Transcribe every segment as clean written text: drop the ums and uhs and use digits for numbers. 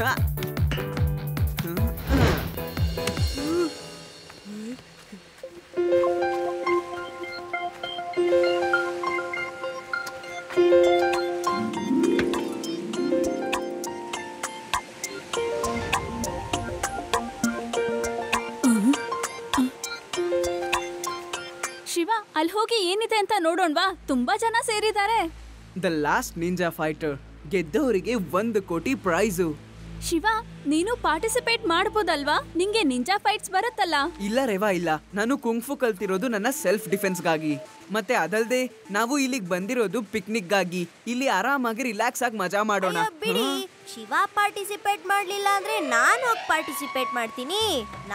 ಶಿವ, ಅಲ್ಲಿ ಹೋಗಿ ಏನಿದೆ ಅಂತ ನೋಡೋಣವಾ? ತುಂಬಾ ಜನ ಸೇರಿದ್ದಾರೆ. ದ ಲಾಸ್ಟ್ ನಿಂಜಾ ಫೈಟರ್, ಗೆದ್ದವರಿಗೆ 1 ಕೋಟಿ ಪ್ರೈಸು. ಶಿವ, ನೀನು ಪಾರ್ಟಿಸಿಪೇಟ್ ಮಾಡಬಹುದಲ್ವಾ? ನಿಂಗೆ ನಿಂಜಾ ಫೈಟ್ಸ್ ಬರುತ್ತಲ್ಲ? ಇಲ್ಲ ರೇವಾ, ಇಲ್ಲ. ನಾನು ಕುಂಗ್ಫು ಕಲ್ತಿರೋದು ನನ್ನ ಸೆಲ್ಫ್ ಡಿಫೆನ್ಸ್ಗಾಗಿ. ಮತ್ತೆ ಅದಲ್ದೆ ನಾವು ಇಲ್ಲಿಗೆ ಬಂದಿರೋದು ಪಿಕ್ನಿಕ್ಗಾಗಿ. ಇಲ್ಲಿ ಆರಾಮಾಗಿ ರಿಲ್ಯಾಕ್ಸ್ ಆಗಿ ಮಜಾ ಮಾಡೋಣ. ಶಿವ ಪಾರ್ಟಿಸಿಪೇಟ್ ಮಾಡ್ಲಿಲ್ಲ ಅಂದ್ರೆ ನಾನು ಹೋಗಿ ಪಾರ್ಟಿಸಿಪೇಟ್ ಮಾಡ್ತೀನಿ.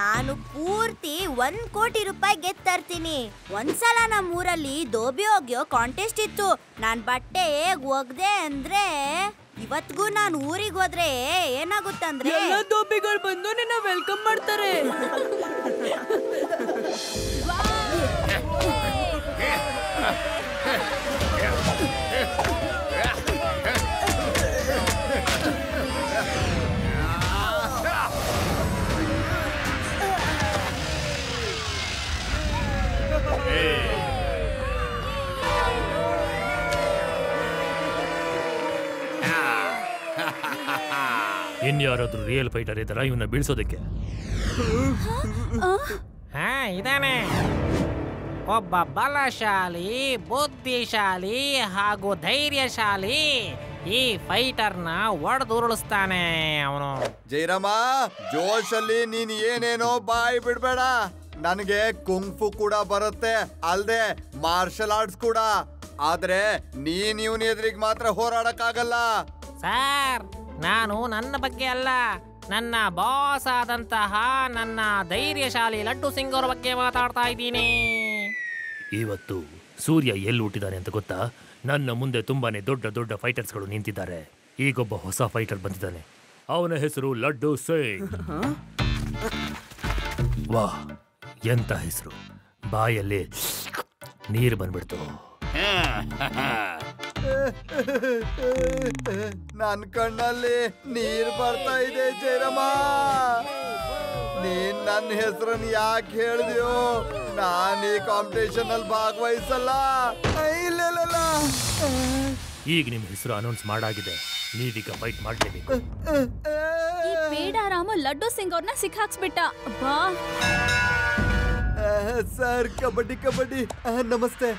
ನಾನು ಪೂರ್ತಿ 1 ಕೋಟಿ ರೂಪಾಯಿ ಗೆತ್ತರ್ತೀನಿ. ಒಂದ್ಸಲ ನಮ್ಮ ಊರಲ್ಲಿ ದೋಬಿ ಹೋಗ್ಯೋ ಕಾಂಟೆಸ್ಟ್ ಇತ್ತು. ನಾನ್ ಬಟ್ಟೆ ಹೇಗ್ ಒಗ್ದೆ ಅಂದ್ರೆ ಇವತ್ಗೂ ನಾನು ಊರಿಗೆ ಹೋದ್ರೆ ಏನಾಗುತ್ತಂದ್ರೆ ಎಲ್ಲ ದೋಬಿಗಳು ಬಂದು ನಿನ್ನ ವೆಲ್ಕಮ್ ಮಾಡ್ತಾರೆ. ಇನ್ಯಾರಾದ್ರೂ ರಿಯಲ್ ಫೈಟರ್ ಇದ್ದಾರಾ ಇವನ್ನ ಬೀಳ್ಸೋದಕ್ಕೆ? ಇದಾನೆ ಒಬ್ಬ ಬಲಶಾಲಿ, ಬುದ್ಧಿಶಾಲಿ ಹಾಗೂ ಧೈರ್ಯಶಾಲಿ. ಈ ಫೈಟರ್ನ ಒಡೆದುರುಳಿಸ್ತಾನೆ ಅವನು. ಜೈರಾಮ, ಜೋಶಲ್ಲಿ ನೀನ್ ಏನೇನೋ ಬಾಯಿ ಬಿಡ್ಬೇಡ. ನನಗೆ ಕುಂಗ್ಫು ಕೂಡ ಬರುತ್ತೆ, ಅಲ್ದೆ ಮಾರ್ಷಲ್ ಆರ್ಟ್ಸ್ ಕೂಡ. ಆದ್ರೆ ನೀನ್ ಇವನ್ ಎದುರಿಗೆ ಮಾತ್ರ ಹೋರಾಡಕ್ಕಾಗಲ್ಲ. ಸರ್, ನಾನು ನನ್ನ ಬಗ್ಗೆ ಅಲ್ಲ, ನನ್ನ ಬಾಸ್ ಆದಂತಹ ನನ್ನ ಧೈರ್ಯಶಾಲಿ ಲಡ್ಡು ಸಿಂಗ್ ಅವರ ಬಗ್ಗೆ ಮಾತಾಡ್ತಾ ಇದ್ದೀನಿ. ಇವತ್ತು ಸೂರ್ಯ ಎಲ್ಲಿ ಹುಟ್ಟಿದ್ದಾನೆ ಅಂತ ಗೊತ್ತಾ? ನನ್ನ ಮುಂದೆ ತುಂಬಾನೇ ದೊಡ್ಡ ದೊಡ್ಡ ಫೈಟರ್ಸ್ಗಳು ನಿಂತಿದ್ದಾರೆ. ಈಗೊಬ್ಬ ಹೊಸ ಫೈಟರ್ ಬಂದಿದ್ದಾನೆ. ಅವನ ಹೆಸರು ಲಡ್ಡು ಸಿಂಗ್. ವಾ, ಎಂತ ಹೆಸರು! ಬಾಯಲ್ಲಿ ನೀರು ಬಂದ್ಬಿಡ್ತು. ನನ್ ಕಣ್ಣಲ್ಲಿ ನೀರ್ ಬರ್ತಾ ಇದೆ. ಜೈರಮ್ಮ, ನೀನ್ ನನ್ನ ಹೆಸರನ್ನ ಯಾಕೆ ಹೇಳ್ದಿಯೋ? ನಾನ್ ಈ ಕಾಂಪಿಟೇಷನ್ ಅಲ್ಲಿ ಭಾಗವಹಿಸಲ್ಲ. ಇಲ್ಲ, ಈಗ ನಿಮ್ ಹೆಸರು ಅನೌನ್ಸ್ ಮಾಡಾಗಿದೆ. ನೀವೀಗ ಫೈಟ್ ಮಾಡ್ಲೇಬೇಕು. ಈ ಬೇಡ ರಾಮ ಲಡ್ಡು ಸಿಂಗ್ ಅವ್ರನ್ನ ಸಿಕ್ಕಾಕ್ಸ್ಬಿಟ್ಟ. ಬಾ ಸರ್, ಕಬಡ್ಡಿ. ನಮಸ್ತೆ.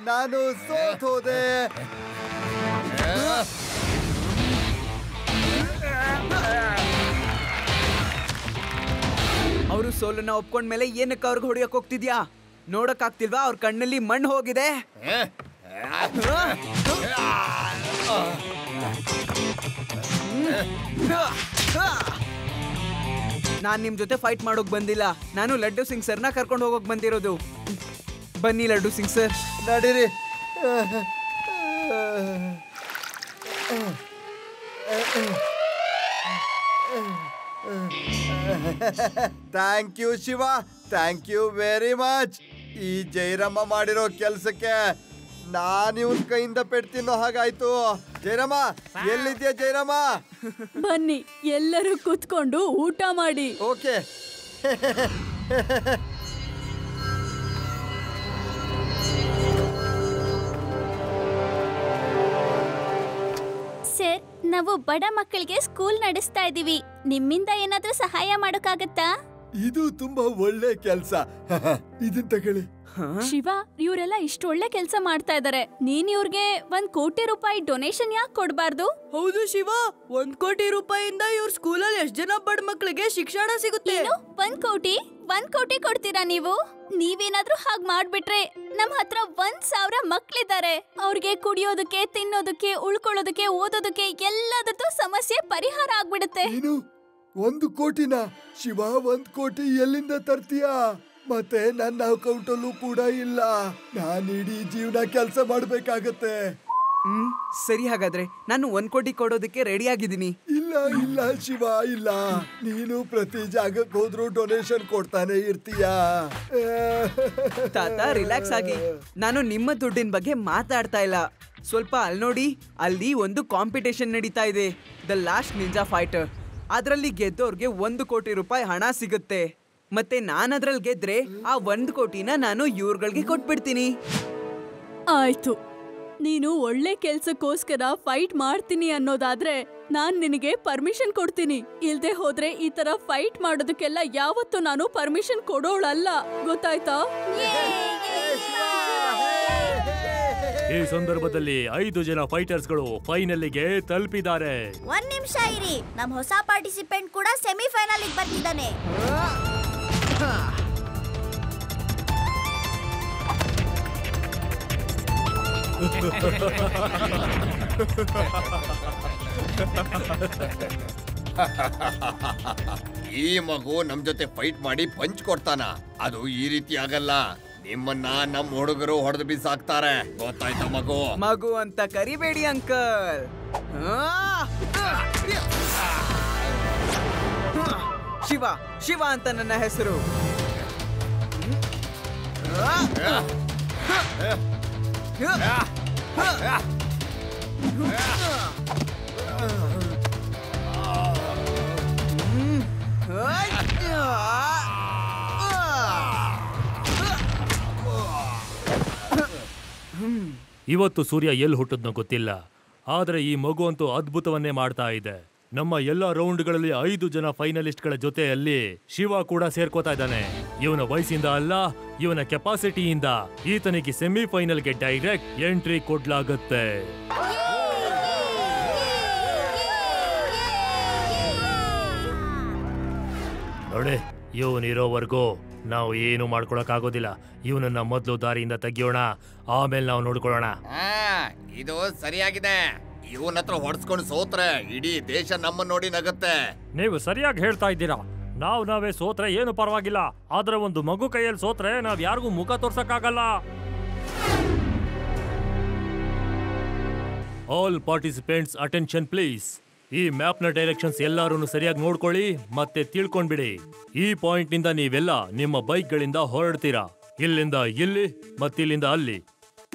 ನಾನು ಸೋತ್ ಹೋದೆ. ಅವರು ಸೋಲನ್ನ ಒಪ್ಕೊಂಡ್ಮೇಲೆ ಏನಕ್ಕೆ ಅವ್ರಿಗೆ ಹೊಡಿಯಕ್ ಹೋಗ್ತಿದ್ಯಾ? ನೋಡಕ್ ಆಗ್ತಿಲ್ವಾ ಅವ್ರ ಕಣ್ಣಲ್ಲಿ ಮಣ್ಣು ಹೋಗಿದೆ? ನಾನ್ ನಿಮ್ ಜೊತೆ ಫೈಟ್ ಮಾಡೋಕ್ ಬಂದಿಲ್ಲ. ನಾನು ಲಡ್ಡು ಸಿಂಗ್ ಸರ್ನ ಕರ್ಕೊಂಡು ಹೋಗೋಕ್ ಬಂದಿರೋದು. ಬನ್ನಿ ಲಡ್ಡು ಸಿಂಗ್ ಸರ್, ನಡೀರಿ. Thank you Shiva, thank you very much. ಈ ಜೈರಮ್ಮ ಮಾಡಿರೋ ಕೆಲ್ಸಕ್ಕೆ ನಾನು ಇವನ್ ಕೈಯಿಂದ ಪೆಟ್ಟು ತಿನ್ನೋ ಹಾಗಾಯ್ತು. ಜೈರಮ್ಮ, ಎಲ್ಲಿದ್ಯಾ ಜೈರಮ್ಮ? ಬನ್ನಿ, ಎಲ್ಲರೂ ಕೂತ್ಕೊಂಡು ಊಟ ಮಾಡಿ. ಓಕೆ. ಸರ್, ನಾವು ಬಡ ಮಕ್ಕಳಿಗೆ ಸ್ಕೂಲ್ ನಡೆಸ್ತಾ ಇದೀವಿ. ನಿಮ್ಮಿಂದ ಏನಾದ್ರೂ ಸಹಾಯ ಮಾಡೋಕ್ಕಾಗತ್ತಾ? ಇದು ತುಂಬಾ ಒಳ್ಳೆ ಕೆಲ್ಸ. ಇದನ್ ತಗೊಳ್ಳಿ. ಶಿವ, ಇವರೆಲ್ಲ ಇಷ್ಟು ಒಳ್ಳೆ ಕೆಲಸ ಮಾಡ್ತಾ ಇದಾರೆ. ನೀನ್ ಇವ್ರಿಗೆ 1 ಕೋಟಿ ರೂಪಾಯಿ ಡೊನೇಷನ್ ಯಾಕೆ ಕೊಡ್ಬಾರ್ದು? ಹೌದು ಶಿವ, 1 ಕೋಟಿ ರೂಪಾಯಿಯಿಂದ ಇವ್ರ ಸ್ಕೂಲಲ್ಲಿ ಎಷ್ಟು ಜನ ಬಡ ಮಕ್ಕಳಿಗೆ ಶಿಕ್ಷಣ ಸಿಗುತ್ತೆ? 1 ಕೋಟಿ ಕೊಡ್ತೀರಾ ನೀವು? ನೀವೇನಾದ್ರೂ ಹಾಗ್ ಮಾಡ್ಬಿಟ್ರೆ ನಮ್ ಹತ್ರ 1,000 ಮಕ್ಳಿದ್ದಾರೆ. ಅವ್ರಿಗೆ ಕುಡಿಯೋದಕ್ಕೆ, ತಿನ್ನೋದಕ್ಕೆ, ಉಳ್ಕೊಳ್ಳೋದಕ್ಕೆ, ಓದೋದಕ್ಕೆ ಎಲ್ಲದಕ್ಕೂ ಸಮಸ್ಯೆ ಪರಿಹಾರ ಆಗ್ಬಿಡುತ್ತೆ. 1 ಕೋಟಿನ? ಶಿವ, 1 ಕೋಟಿ ಎಲ್ಲಿಂದ ತರ್ತೀಯಾ? ಮತ್ತೆ ನನ್ನ ಅಕೌಂಟಲ್ಲೂ ಕೂಡ ಇಲ್ಲ. ನಾನು ಇಡೀ ಜೀವನ ಕೆಲಸ ಮಾಡ್ಬೇಕಾಗತ್ತೆ. ಸರಿ, ಹಾಗಾದ್ರೆ ನಾನು 1 ಕೋಟಿ ಕೊಡೋದಕ್ಕೆ ರೆಡಿ ಆಗಿದ್ದೀನಿ. ಇಲ್ಲ ಶಿವ, ಇಲ್ಲ. ನೀನು ಪ್ರತಿ ಜಾಗಕ್ಕೆ ಹೋದ್ರೂ ಡೊನೇಷನ್ ಕೊಡ್ತಾನೆ ಇರ್ತೀಯಾ? ತಾತ, ರಿಲ್ಯಾಕ್ಸ್ ಆಗಿ. ನಾನು ನಿಮ್ಮ ದುಡ್ಡಿನ ಬಗ್ಗೆ ಮಾತಾಡ್ತಾ ಇಲ್ಲ. ಸ್ವಲ್ಪ ಅಲ್ಲಿ ನೋಡಿ, ಅಲ್ಲಿ ಒಂದು ಕಾಂಪಿಟೇಷನ್ ನಡೀತಾ ಇದೆ, ದ ಲಾಸ್ಟ್ ನಿಂಜಾ ಫೈಟರ್. ಅದರಲ್ಲಿ ಗೆದ್ದೋರ್ಗೆ 1 ಕೋಟಿ ರೂಪಾಯಿ ಹಣ ಸಿಗುತ್ತೆ. ಮತ್ತೆ ನಾನು ಅದ್ರಲ್ಲಿ ಗೆದ್ರೆ ಆ 1 ಕೋಟಿನ ನಾನು ಇವ್ರುಗಳಿಗೆ ಕೊಟ್ಬಿಡ್ತೀನಿ. ಆಯ್ತು, ನೀನು ಒಳ್ಳೆ ಕೆಲ್ಸಕ್ಕೋಸ್ಕರ ಫೈಟ್ ಮಾಡ್ತೀನಿ ಅನ್ನೋದಾದ್ರೆ ನಾನ್ ನಿನಗೆ ಪರ್ಮಿಷನ್ ಕೊಡ್ತೀನಿ. ಇಲ್ದೆ ಹೋದ್ರೆ ಈ ತರ ಫೈಟ್ ಮಾಡೋದಕ್ಕೆಲ್ಲ ಯಾವತ್ತೂ ನಾನು ಪರ್ಮಿಷನ್ ಕೊಡೋಳಲ್ಲ, ಗೊತ್ತಾಯ್ತಾ? ಈ ಸಂದರ್ಭದಲ್ಲಿ 5 ಜನ ಫೈಟರ್ಸ್ಗಳು ಫೈನಲ್ಗೆ ತಲುಪಿದ್ದಾರೆ. 1 ನಿಮಿಷ ಇರಿ, ನಮ್ ಹೊಸ ಪಾರ್ಟಿಸಿಪೆಂಟ್ ಕೂಡ ಸೆಮಿಫೈನಲ್ ಬರ್ತಿದ್ದಾನೆ. ಈ ಮಗು ನಮ್ ಜೊತೆ ಫೈಟ್ ಮಾಡಿ ಪಂಚ್ ಕೊಡ್ತಾನ? ಅದು ಈ ರೀತಿ ಆಗಲ್ಲ. ನಿಮ್ಮನ್ನ ನಮ್ ಹುಡುಗರು ಹೊಡೆದು ಬಿಸಾಕ್ತಾರೆ, ಗೊತ್ತಾಯ್ತಾ? ಮಗು ಅಂತ ಕರಿಬೇಡಿ ಅಂಕಲ್. ಶಿವ ಅಂತ ನನ್ನ ಹೆಸರು. ಇವತ್ತು ಸೂರ್ಯ ಎಲ್ಲಿ ಹುಟ್ಟಿದ್ನೋ ಗೊತ್ತಿಲ್ಲ, ಆದ್ರೆ ಈ ಮಗು ಅಂತೂ ಅದ್ಭುತವನ್ನೇ ಮಾಡ್ತಾ ಇದೆ. ನಮ್ಮ ಎಲ್ಲ ರೌಂಡ್ಗಳಲ್ಲಿ 5 ಜನ ಫೈನಲಿಸ್ಟ್ಗಳ ಜೊತೆಯಲ್ಲಿ ಶಿವ ಕೂಡ ಸೇರ್ಕೋತಾ ಇದ್ದಾನೆ. ಇವನ ವಯಸ್ಸಿಂದ ಅಲ್ಲ, ಇವನ ಕೆಪಾಸಿಟಿಯಿಂದ ಈತನಿಗೆ ಸೆಮಿಫೈನಲ್ಗೆ ಡೈರೆಕ್ಟ್ ಎಂಟ್ರಿ ಕೊಡ್ಲಾಗತ್ತೆ. ನೋಡಿ, ಇವನಿರೋವರೆಗೂ ನಾವು ಏನು ಮಾಡ್ಕೊಳಕ್ಕಾಗೋದಿಲ್ಲ. ಇವನನ್ನ ಮೊದಲು ದಾರಿಯಿಂದ ತೆಗಿಯೋಣ, ಆಮೇಲೆ ನಾವು ನೋಡ್ಕೊಳ್ಳೋಣ. ಇದು ಸರಿಯಾಗಿದೆ. ಇವನ ಹತ್ರ ಹೊಡ್ಸ್ಕೊಂಡು ಸೋತ್ರೆ ಇಡೀ ದೇಶ ನಮ್ಮ ನೋಡಿ ನಗುತ್ತೆ. ನೀವು ಸರಿಯಾಗಿ ಹೇಳ್ತಾ ಇದ್ದೀರಾ. ನಾವೇ ಸೋತ್ರೆ ಏನು ಪರವಾಗಿಲ್ಲ, ಆದ್ರೆ ಒಂದು ಮಗು ಕೈಯಲ್ಲಿ ಸೋತ್ರೆ ನಾವ್ ಯಾರಿಗೂ ಮುಖ ತೋರ್ಸಕ್ಕಾಗಲ್ಲ. All participants attention please. ಈ ಮ್ಯಾಪ್ ನ ಡೈರೆಕ್ಷನ್ಸ್ ಎಲ್ಲರೂ ಸರಿಯಾಗಿ ನೋಡ್ಕೊಳ್ಳಿ ಮತ್ತೆ ತಿಳ್ಕೊಂಡ್ಬಿಡಿ. ಈ ಪಾಯಿಂಟ್ ನಿಂದ ನೀವೆಲ್ಲ ನಿಮ್ಮ ಬೈಕ್ ಗಳಿಂದ ಹೊರಡ್ತೀರಾ. ಇಲ್ಲಿಂದ ಇಲ್ಲಿ ಮತ್ತಿಲ್ಲಿಂದ ಅಲ್ಲಿ.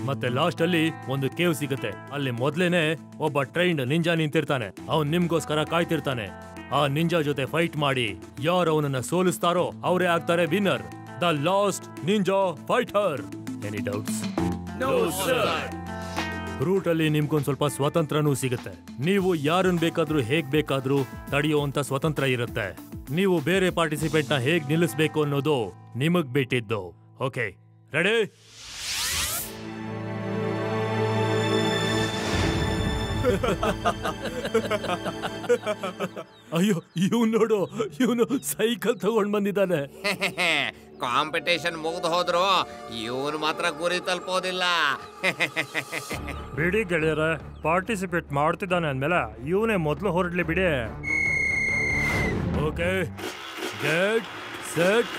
ಮತ್ತೆ ಲಾಸ್ಟ್ ಅಲ್ಲಿ ಒಂದು ಕೇವ್ ಸಿಗುತ್ತೆ. ಅಲ್ಲಿ ಮೊದ್ಲೇನೆ ಒಬ್ಬ ಟ್ರೈನ್ಡ್ ನಿಂಜಾ ನಿಂತಿರ್ತಾನೆ. ಅವನ್ ನಿಮ್ಗೋಸ್ಕರ ಕಾಯ್ತಿರ್ತಾನೆ. ಆ ನಿಂಜಾ ಜೊತೆ ಫೈಟ್ ಮಾಡಿ ಯಾರು ಅವನನ್ನ ಸೋಲಿಸ್ತಾರೋ ಅವರೇ ಆಗ್ತಾರೆ winner, the last ninja fighter. Any doubts? Route ಅಲ್ಲಿ ನಿಮ್ಗೊಂದ್ ಸ್ವಲ್ಪ ಸ್ವಾತಂತ್ರ್ಯನೂ ಸಿಗುತ್ತೆ. ನೀವು ಯಾರನ್ನ ಬೇಕಾದ್ರೂ ಹೇಗ್ ಬೇಕಾದ್ರೂ ತಡೆಯುವಂತ ಸ್ವತಂತ್ರ ಇರುತ್ತೆ. ನೀವು ಬೇರೆ ಪಾರ್ಟಿಸಿಪೆಂಟ್ ನ ಹೇಗ್ ನಿಲ್ಲಿಸ್ಬೇಕು ಅನ್ನೋದು ನಿಮಗ್ ಬಿಟ್ಟಿದ್ದು. Okay, ready? ಅಯ್ಯೋ, ಇವನು ನೋಡು, ಇವನು ಸೈಕಲ್ ತಗೊಂಡ್ ಬಂದಿದ್ದಾನೆ. ಕಾಂಪಿಟೇಷನ್ ಮುಗ್ದು ಹೋದ್ರು ಇವನು ಮಾತ್ರ ಗುರಿ ತಲುಪೋದಿಲ್ಲ. ಬಿಡಿ ಗೆಳೆಯರ, ಪಾರ್ಟಿಸಿಪೇಟ್ ಮಾಡ್ತಿದ್ದಾನೆ ಅಂದ್ಮೇಲೆ ಇವನೇ ಮೊದಲು ಹೊರಡ್ಲಿ ಬಿಡಿ. ಓಕೆ, ಗೆಟ್ ಸೆಟ್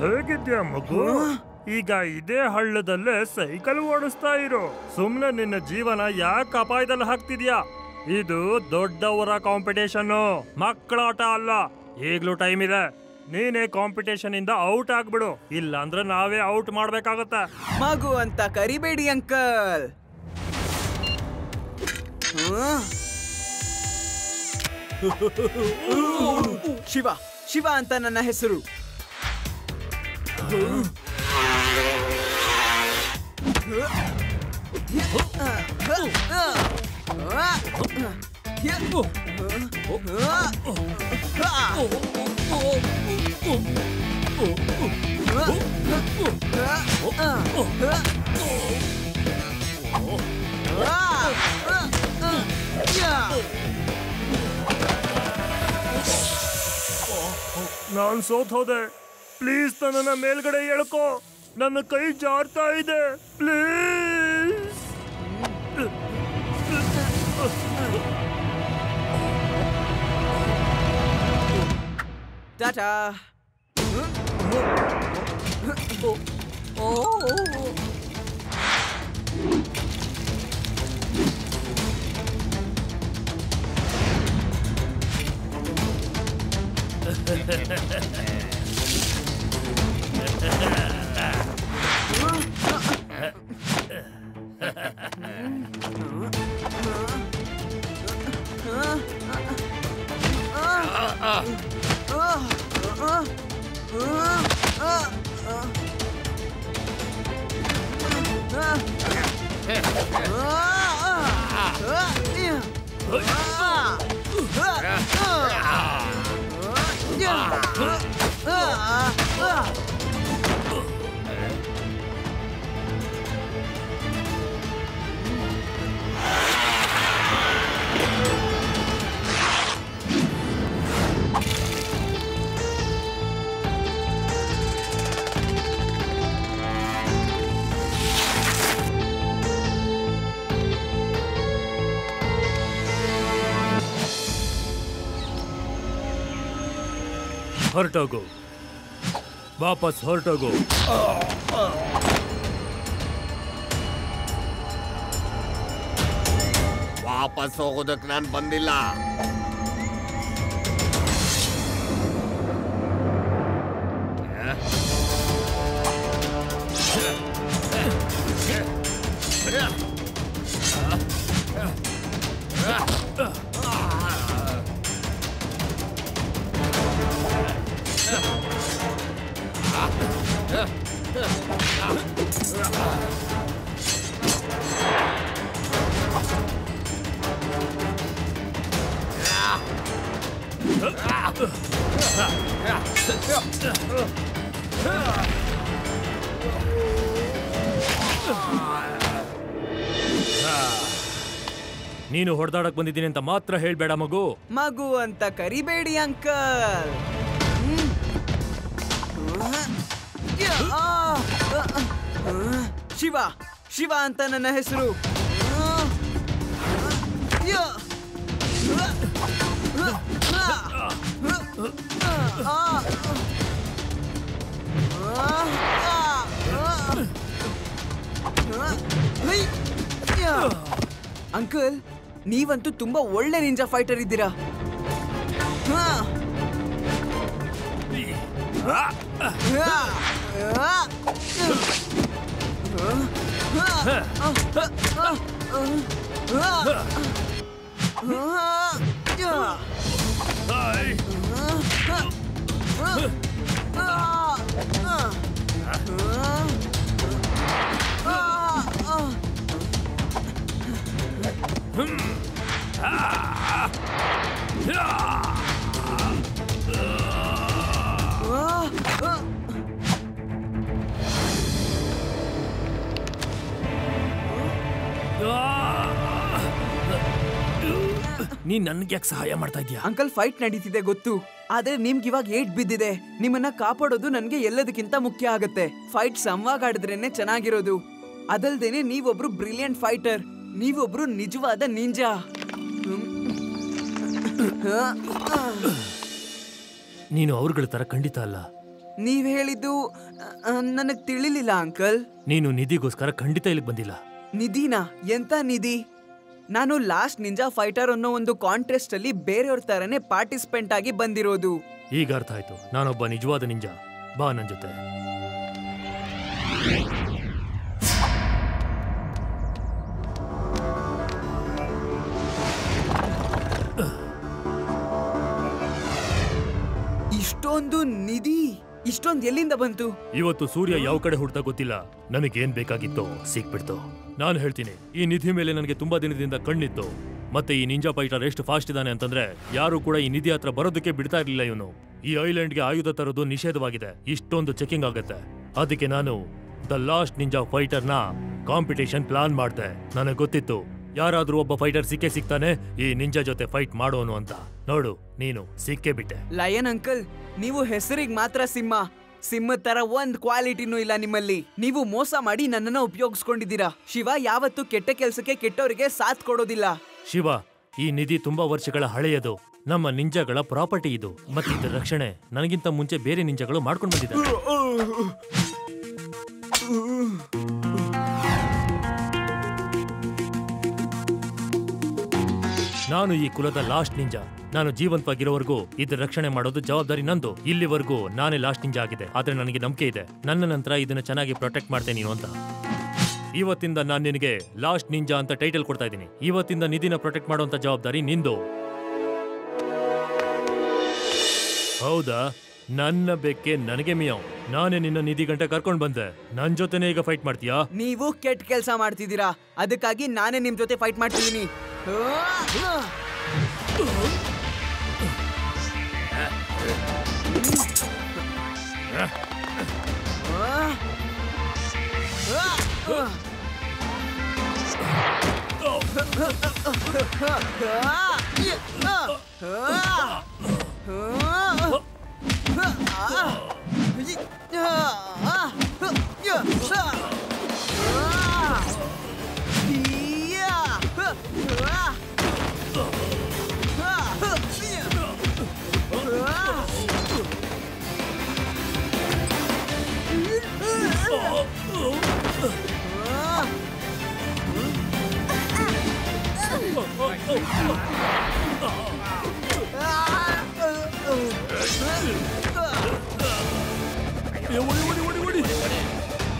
ಹೇಗಿದ್ಯಾ ಮಗು? ಈಗ ಇದೇ ಹಳ್ಳದಲ್ಲೇ ಸೈಕಲ್ ಓಡಿಸ್ತಾ ಇರೋ. ಸುಮ್ನೆ ನಿನ್ನ ಜೀವನ ಯಾಕೆ ಅಪಾಯದಲ್ಲಿ ಹಾಕ್ತಿದ್ಯಾ? ಇದು ದೊಡ್ಡವರ ಕಾಂಪಿಟೇಷನ್, ಮಕ್ಕಳ ಆಟ ಅಲ್ಲ. ಈಗ್ಲೂ ಟೈಮ್ ಇದೆ. ನೀನೇ ಕಾಂಪಿಟೇಷನ್ ಇಂದ ಔಟ್ ಆಗ್ಬಿಡು, ಇಲ್ಲ ಅಂದ್ರೆ ನಾವೇ ಔಟ್ ಮಾಡ್ಬೇಕಾಗತ್ತೆ. ಮಗು ಅಂತ ಕರಿಬೇಡಿ ಅಂಕಲ್. ಶಿವ, ಶಿವ ಅಂತ ನನ್ನ ಹೆಸರು. ನಾನ್ ಸೋತ್ ಹೋದೆ. ಪ್ಲೀಸ್ ನನ್ನನ್ನ ಮೇಲ್ಗಡೆ ಎಳ್ಕೋ. ನನ್ನ ಕೈ ಜಾರ್ತಾ ಇದೆ, ಪ್ಲೀಸ್. ಟಾಟಾ. ಹೊರಟೋಗು, ವಾಪಸ್ ಹೊರಟೋಗು. ವಾಪಸ್ ಹೋಗೋದಕ್ಕೆ ನಾನು ಬಂದಿಲ್ಲ. ನೀನು ಹೊಡೆದಾಡಕ್ ಬಂದಿದ್ದೀನಿ ಅಂತ ಮಾತ್ರ ಹೇಳ್ಬೇಡ ಮಗು. ಮಗು ಅಂತ ಕರಿಬೇಡಿ ಅಂಕಲ್. ಶಿವ, ಶಿವ ಅಂತ ನನ್ನ ಹೆಸರು. ಅಂಕಲ್, ನೀವಂತೂ ತುಂಬಾ ಒಳ್ಳೆ ನಿಂಜಾ ಫೈಟರ್ ಇದ್ದೀರಾ. ನೀನ್ ನನ್ಗೆ ಯಾಕೆ ಸಹಾಯ ಮಾಡ್ತಾ ಇದೀಯಾ? ಅಂಕಲ್, ಫೈಟ್ ನಡೀತಿದೆ ಗೊತ್ತು, ಆದ್ರೆ ನಿಮ್ಗೆ ಇವಾಗ ಏಟ್ ಬಿದ್ದಿದೆ. ನಿಮ್ಮನ್ನ ಕಾಪಾಡೋದು ನನ್ಗೆ ಎಲ್ಲದಕ್ಕಿಂತ ಮುಖ್ಯ ಆಗತ್ತೆ. ಫೈಟ್ ಸಂವಾಗ ಆಡಿದ್ರೇನೆ ಚೆನ್ನಾಗಿರೋದು. ಅದಲ್ದೇನೆ ನೀವೊಬ್ರು ಬ್ರಿಲಿಯಂಟ್ ಫೈಟರ್. ನೀವೊಬ್ರು ನಿಜವಾದ ನಿಂಜಾ. ನೀನು ಅವ್ರಗಳ ತರ ಖಂಡಿತ ಅಲ್ಲ. ನೀವ್ ಹೇಳಿದ್ದು ನನಗ್ ತಿಳಿಲಿಲ್ಲ ಅಂಕಲ್. ನೀನು ನಿಧಿಗೋಸ್ಕರ ಖಂಡಿತ ಇಲ್ಲಿಗೆ ಬಂದಿಲ್ಲ. ನಿಧಿನಾ? ಎಂತ ನಿಧಿ? ನಾನು ಲಾಸ್ಟ್ ನಿಂಜಾ ಫೈಟರ್ ಅನ್ನೋ ಒಂದು ಕಾಂಟೆಸ್ಟ್ ಅಲ್ಲಿ ಬೇರೆಯವ್ರ ತರನೇ ಪಾರ್ಟಿಸಿಪೆಂಟ್ ಆಗಿ ಬಂದಿರೋದು. ಈಗ ಅರ್ಥ ಆಯ್ತು, ನಾನೊಬ್ಬ ನಿಜವಾದ ನಿಂಜಾ. ಬಾ ನನ್ ಜೊತೆ. ಇಷ್ಟೊಂದು ನಿಧಿ ಇಷ್ಟೊಂದು ಎಲ್ಲಿಂದ ಬಂತು? ಇವತ್ತು ಸೂರ್ಯ ಯಾವ ಕಡೆ ಹುಡ್ತಾ ಗೊತ್ತಿಲ್ಲ, ನನಗೇನ್ ಬೇಕಾಗಿತ್ತೋ ಸಿಕ್ಬಿಡ್ತು. ನಾನು ಹೇಳ್ತೀನಿ, ಈ ನಿಧಿ ಮೇಲೆ ನನಗೆ ತುಂಬಾ ದಿನದಿಂದ ಕಣ್ಣಿತ್ತು. ಮತ್ತೆ ಈ ನಿಂಜಾ ಫೈಟರ್ ಎಷ್ಟು ಫಾಸ್ಟ್ ಇದ್ದಾನೆ ಅಂತಂದ್ರೆ ಯಾರು ಕೂಡ ಈ ನಿಧಿ ಹತ್ರ ಬರೋದಕ್ಕೆ ಬಿಡ್ತಾ ಇರ್ಲಿಲ್ಲ. ಇವನು ಈ ಐಲ್ಯಾಂಡ್ಗೆ ಆಯುಧ ತರೋದು ನಿಷೇಧವಾಗಿದೆ, ಇಷ್ಟೊಂದು ಚೆಕಿಂಗ್ ಆಗುತ್ತೆ. ಅದಕ್ಕೆ ನಾನು ದ ಲಾಸ್ಟ್ ನಿಂಜಾ ಫೈಟರ್ ನ ಕಾಂಪಿಟೇಷನ್ ಪ್ಲಾನ್ ಮಾಡ್ದೆ. ನನಗೆ ಗೊತ್ತಿತ್ತು ಯಾರಾದ್ರೂ ಒಬ್ಬ ಫೈಟರ್ ಸಿಕ್ತಾನೆ ಈ ನಿಂಜಾ ಜೊತೆ ಫೈಟ್ ಮಾಡೋನು ಅಂತ. ನೋಡು, ನೀನು ಸಿಕ್ಕೇ ಬಿಟ್ಟೆ. ಲಯನ್ ಅಂಕಲ್, ನೀವು ಹೆಸರಿಗೆ ಮಾತ್ರ ಸಿಂಹದ ತರ ಒಂದ್ ಕ್ವಾಲಿಟಿನೂ ಇಲ್ಲ ನಿಮ್ಮಲ್ಲಿ. ನೀವು ಮೋಸ ಮಾಡಿ ನನ್ನನ್ನ ಉಪಯೋಗಿಸ್ಕೊಂಡಿದ್ದೀರಾ. ಶಿವ ಯಾವತ್ತು ಕೆಟ್ಟ ಕೆಲ್ಸಕ್ಕೆ ಕೆಟ್ಟವರಿಗೆ ಸಾಥ್ ಕೊಡೋದಿಲ್ಲ. ಶಿವ, ಈ ನಿಧಿ ತುಂಬಾ ವರ್ಷಗಳ ಹಳೆಯದು. ನಮ್ಮ ನಿಂಜಾಗಳ ಪ್ರಾಪರ್ಟಿ ಇದು. ಮತ್ತೆ ಇದರ ರಕ್ಷಣೆ ನನಗಿಂತ ಮುಂಚೆ ಬೇರೆ ನಿಂಜಾಗಳು ಮಾಡ್ಕೊಂಡು ಬಂದಿದ್ದಾರೆ. ನಾನು ಈ ಕುಲದ ಲಾಸ್ಟ್ ನಿಂಜಾ. ನಾನು ಜೀವಂತವಾಗಿರೋವರೆಗೂ ಇದರ ರಕ್ಷಣೆ ಮಾಡೋದು ಜವಾಬ್ದಾರಿ ನಂದು. ಇಲ್ಲಿವರೆಗೂ ನಾನೇ ಲಾಸ್ಟ್ ನಿಂಜಾ ಆಗಿದೆ. ಆದ್ರೆ ನನಗೆ ನಂಬಿಕೆ ಇದೆ, ನನ್ನ ನಂತರ ಇದನ್ನ ಚೆನ್ನಾಗಿ ಪ್ರೊಟೆಕ್ಟ್ ಮಾಡ್ತೇನೆ ನೀನು ಅಂತ. ಇವತ್ತಿಂದ ನಾನು ನಿನಗೆ ಲಾಸ್ಟ್ ನಿಂಜಾ ಅಂತ ಟೈಟಲ್ ಕೊಡ್ತಾ ಇದ್ದೀನಿ. ಇವತ್ತಿಂದ ನಿಧಿನ ಪ್ರೊಟೆಕ್ಟ್ ಮಾಡುವಂತ ಜವಾಬ್ದಾರಿ ನಿಂದು. ಹೌದಾ? ನನ್ನ ಬೆಕ್ಕೆ ನನಗೆ ಮಿಯಾವ್. ನಾನೇ ನಿನ್ನ ನಿಧಿ ಗಂಟೆ ಕರ್ಕೊಂಡ್ ಬಂದೆ. ನನ್ ಜೊತೆನೆ ಈಗ ಫೈಟ್ ಮಾಡ್ತೀಯಾ? ನೀವು ಕೆಟ್ಟ ಕೆಲಸ ಮಾಡ್ತಿದ್ದೀರಾ, ಅದಕ್ಕಾಗಿ ನಾನೇ ನಿಮ್ ಜೊತೆ ಫೈಟ್ ಮಾಡ್ತಿದ್ದೀನಿ.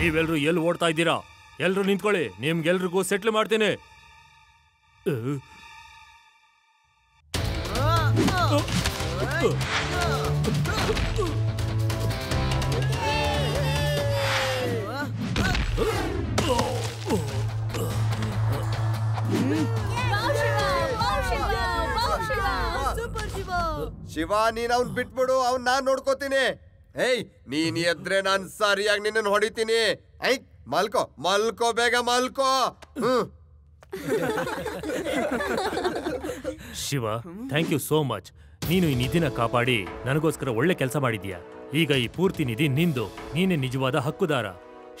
ನೀವೆಲ್ರು ಎಲ್ಲಿ ಓಡ್ತಾ ಇದ್ದೀರಾ? ಎಲ್ರು ನಿಂತ್ಕೊಳ್ಳಿ, ನಿಮ್ಗೆಲ್ರಿಗೂ ಸೆಟ್ಲ್ ಮಾಡ್ತೀನಿ. ಶಿವ, ನೀನ್ ಅವ್ನ್ ಬಿಟ್ಬಿಡು, ಅವ್ನ್ ನಾನ್ ನೋಡ್ಕೋತೀನಿ. ಏಯ್, ನೀನ್ ಎದ್ರೆ ನಾನ್ ಸರಿಯಾಗಿ ನಿನ್ನ ಹೊಡಿತೀನಿ. ಐ, ಮಲ್ಕೋ ಬೇಗ ಮಲ್ಕೋ. Shiva, thank you so much. ನೀನು ಈ ನಿಧಿನ ಕಾಪಾಡಿ ನನಗೋಸ್ಕರ ಒಳ್ಳೆ ಕೆಲಸ ಮಾಡಿದ್ಯಾ. ಈಗ ಈ ಪೂರ್ತಿ ನಿಧಿ ನಿಂದು. ನೀನೇ ನಿಜವಾದ ಹಕ್ಕುದಾರ.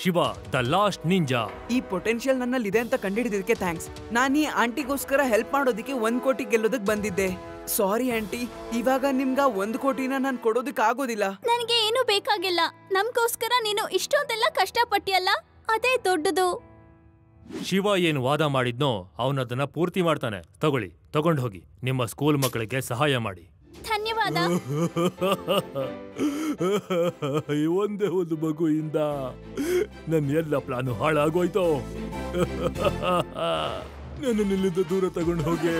Shiva, the last ninja. ಈ ಪೊಟೆನ್ಶಿಯಲ್ ನನ್ನಲ್ಲಿ ಇದೆ ಅಂತ ಕಂಡಿಡಿದಕ್ಕೆ ಥ್ಯಾಂಕ್ಸ್. ನಾನು ಈ ಆಂಟಿಗೋಸ್ಕರ ಹೆಲ್ಪ್ ಮಾಡೋದಕ್ಕೆ 1 ಕೋಟಿ ಗೆಲ್ಲೋದಕ್ ಬಂದಿದ್ದೆ. ಸಾರಿ ಆಂಟಿ, ಇವಾಗ ನಿಮ್ಗ 1 ಕೋಟಿನ ನಾನು ಕೊಡೋದಕ್ ಆಗೋದಿಲ್ಲ. ನನಗೆ ಏನು ಬೇಕಾಗಿಲ್ಲ. ನಮ್ಗೋಸ್ಕರ ನೀನು ಇಷ್ಟೊಂದೆಲ್ಲ ಕಷ್ಟಪಟ್ಟಿಯಲ್ಲ, ಅದೇ ದೊಡ್ಡದು. ಶಿವ ಏನು ವಾದ ಮಾಡಿದ್ನೋ ಅವನದನ್ನ ಪೂರ್ತಿ ಮಾಡ್ತಾನೆ. ತಗೊಂಡು ಹೋಗಿ ನಿಮ್ಮ ಸ್ಕೂಲ್ ಮಕ್ಕಳಿಗೆ ಸಹಾಯ ಮಾಡಿ. ಧನ್ಯವಾದ. ಒಂದೇ ಒಂದು ಮಗುವಿಂದ ನನ್ನ ಎಲ್ಲ ಪ್ಲಾನು ಹಾಳಾಗೋಯ್ತು. ನನ್ನ ಇಲ್ಲಿಂದ ದೂರ ತಗೊಂಡು ಹೋಗಿ.